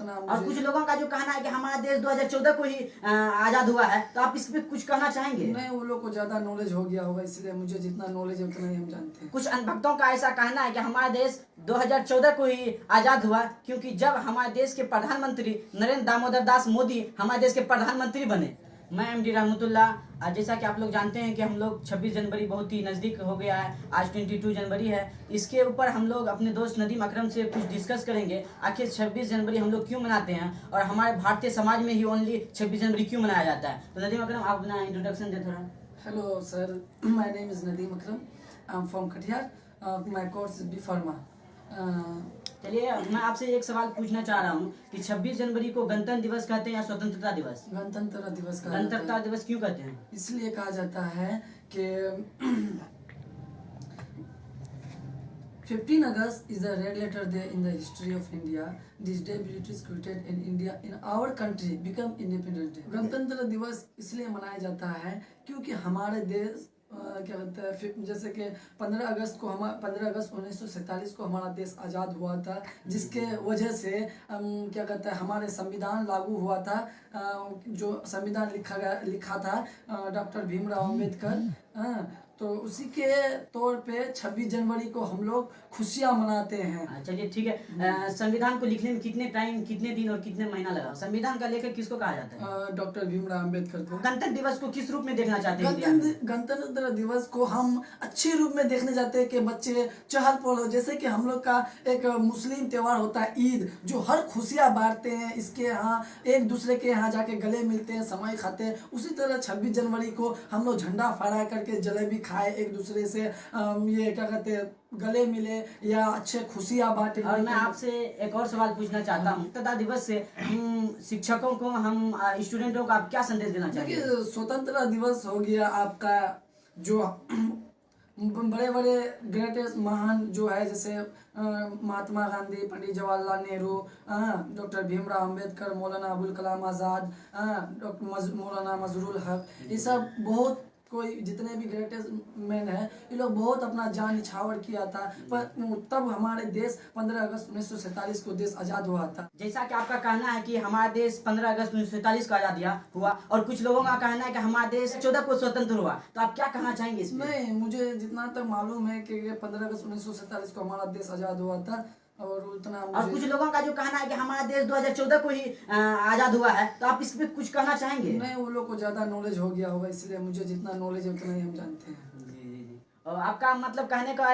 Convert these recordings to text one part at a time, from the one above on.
उतना और कुछ लोगों का जो कहना है कि हमारा देश 2014 को ही आजाद हुआ है, तो आप इस पे कुछ कहना चाहेंगे? नहीं, वो लोग को ज्यादा नॉलेज हो गया होगा, इसलिए मुझे जितना नॉलेज है उतना ही हम जानते हैं। कुछ अनभक्तों का ऐसा कहना है कि हमारा देश 2014 को ही आजाद हुआ, क्योंकि जब हमारे देश के प्रधानमंत्री नरेंद्र दामोदर दास मोदी हमारे देश के प्रधानमंत्री बने। मैं एमडी रहमतुल्लाह, जैसा कि आप लोग जानते हैं कि हम लोग 26 जनवरी बहुत ही नज़दीक हो गया है, आज 22 जनवरी है। इसके ऊपर हम लोग अपने दोस्त नदीम अकरम से कुछ डिस्कस करेंगे, आखिर 26 जनवरी हम लोग क्यों मनाते हैं और हमारे भारतीय समाज में ही ओनली 26 जनवरी क्यों मनाया जाता है। तो नदीम अकरम, आप अपना इंट्रोडक्शन दे थोड़ा। Hello sir, my name is Nadeem Akram, I am from Katihar, my course is B pharma. चलिए, मैं आपसे एक सवाल पूछना चाह रहा हूँ कि 26 जनवरी को गणतंत्र दिवस कहते हैं या स्वतंत्रता दिवस? गणतंत्र दिवस का गणतंत्रता दिवस क्यों कहते हैं? इसलिए कहा जाता है कि 15 August is a red letter day in the history of India. This day British created in India, in our country become independent day. गणतंत्र दिवस इसलिए मनाया जाता है क्योंकि हमारे देश क्या कहते हैं, जैसे कि 15 अगस्त 1947 को हमारा देश आज़ाद हुआ था, जिसके वजह से क्या कहते हैं हमारे संविधान लागू हुआ था। जो संविधान लिखा था डॉक्टर भीमराव अंबेडकर। तो उसी के तौर पे 26 जनवरी को हम लोग खुशियाँ मनाते हैं। चलिए ठीक है। संविधान को लिखने में कितने टाइम, कितने दिन और कितने महीना लगा? संविधान का लेखक किसको कहा जाता है? डॉक्टर भीमराव अंबेडकर को। गणतंत्र दिवस को किस रूप में देखना चाहते हैं? गणतंत्र दिवस को हम अच्छे रूप में देखने जाते हैं कि बच्चे चहल पहल हो। जैसे कि हम लोग का एक मुस्लिम त्यौहार होता है ईद, जो हर खुशियाँ बांटते हैं, इसके यहाँ एक दूसरे के यहाँ जाके गले मिलते हैं, समय खाते हैं। उसी तरह 26 जनवरी को हम लोग झंडा फहरा करके जलेबी खाए, एक दूसरे से ये क्या कहते हैं गले मिले या अच्छे खुशियाँ बांटे। और मैं आपसे एक और सवाल पूछना चाहता हूँ, स्वतंत्रता दिवस से हम शिक्षकों को, हम स्टूडेंटों को आप क्या संदेश देना चाहेंगे? देखिए, स्वतंत्रता दिवस हो गया आपका, जो बड़े बड़े ग्रेटेस्ट महान जो है, जैसे महात्मा गांधी, पंडित जवाहरलाल नेहरू, डॉक्टर भीमराव अंबेडकर, मौलाना अबुल कलाम आज़ाद, डॉक्टर मौलाना मजरूल हक, ये सब बहुत कोई जितने भी ग्रेटेस्ट मैन है, ये लोग बहुत अपना जान निछावर किया था। पर तब हमारे देश 15 अगस्त 1947 को देश आज़ाद हुआ था। जैसा कि आपका कहना है कि हमारा देश 15 अगस्त 1947 को आज़ाद हुआ, और कुछ लोगों का कहना है कि हमारा देश 14 को स्वतंत्र हुआ, तो आप क्या कहना चाहेंगे इसमें? नहीं, मुझे जितना तक मालूम है कि 15 अगस्त 1947 को हमारा देश आज़ाद हुआ था, और उतना और कुछ लोगों का जो कहना है कि हमारा देश 2014 को ही आज़ाद हुआ है, तो आप इस पे कुछ कहना चाहेंगे? नहीं, वो लोग को ज़्यादा नॉलेज हो गया होगा, इसलिए मुझे जितना नॉलेज है उतना ही हम जानते हैं। और आपका मतलब कहने का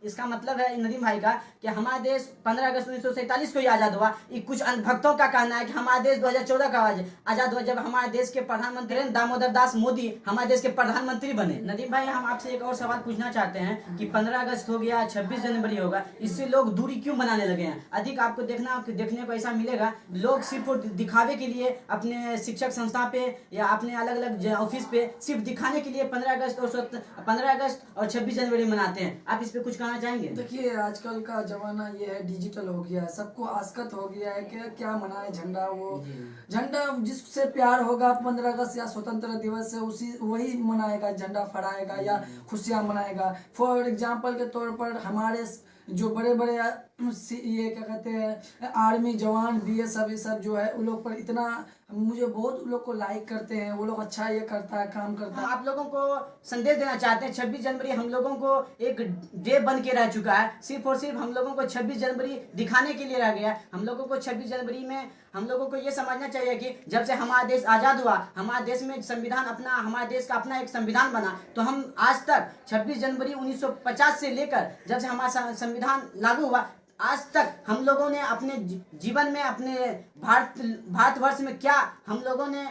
इसका मतलब है नदीम भाई का कि हमारा देश 15 अगस्त 1947 को ही आज़ाद हुआ। कुछ भक्तों का कहना है कि हमारा देश 2014 का आज़ाद हुआ, जब हमारे देश के प्रधानमंत्री दामोदर दास मोदी हमारे देश के प्रधानमंत्री बने। नदीम भाई, हम आपसे एक और सवाल पूछना चाहते हैं कि 15 अगस्त हो गया, 26 जनवरी होगा, इससे लोग दूरी क्यों बनाने लगे हैं? अधिक आपको देखने को ऐसा मिलेगा, लोग सिर्फ दिखावे के लिए अपने शिक्षक संस्था पे या अपने अलग अलग ऑफिस पे सिर्फ दिखाने के लिए 15 अगस्त और 26 जनवरी मनाते हैं। आप इस पे कुछ कहना चाहेंगे? देखिए, आजकल का जमाना ये है, डिजिटल हो गया है, सबको आसक्त हो गया है कि क्या मनाए झंडा। वो झंडा जिससे प्यार होगा 15 अगस्त या स्वतंत्र दिवस से वही मनाएगा, झंडा फहराएगा या खुशियाँ मनाएगा। फॉर एग्जाम्पल के तौर पर हमारे जो बड़े बड़े ये क्या कहते हैं आर्मी जवान, BSF, ये सब जो है, उन लोग पर इतना मुझे बहुत लोग को लाइक करते हैं, वो लोग अच्छा ये करता है, काम करता है। आप लोगों को संदेश देना चाहते हैं, 26 जनवरी हम लोगों को एक डे बन के रह चुका है, सिर्फ और सिर्फ हम लोगों को 26 जनवरी दिखाने के लिए रह गया। हम लोगों को 26 जनवरी में हम लोगों को ये समझना चाहिए कि जब से हमारा देश आज़ाद हुआ, हमारे देश में संविधान अपना, हमारे देश का अपना एक संविधान बना, तो हम आज तक 26 जनवरी 1950 से लेकर जब से हमारा संविधान लागू हुआ, आज तक हम लोगों ने अपने जीवन में, अपने भारतवर्ष में क्या हम लोगों ने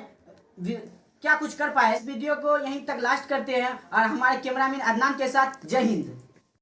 क्या कुछ कर पाए। इस वीडियो को यहीं तक लास्ट करते हैं, और हमारे कैमरामैन अदनान के साथ जय हिंद।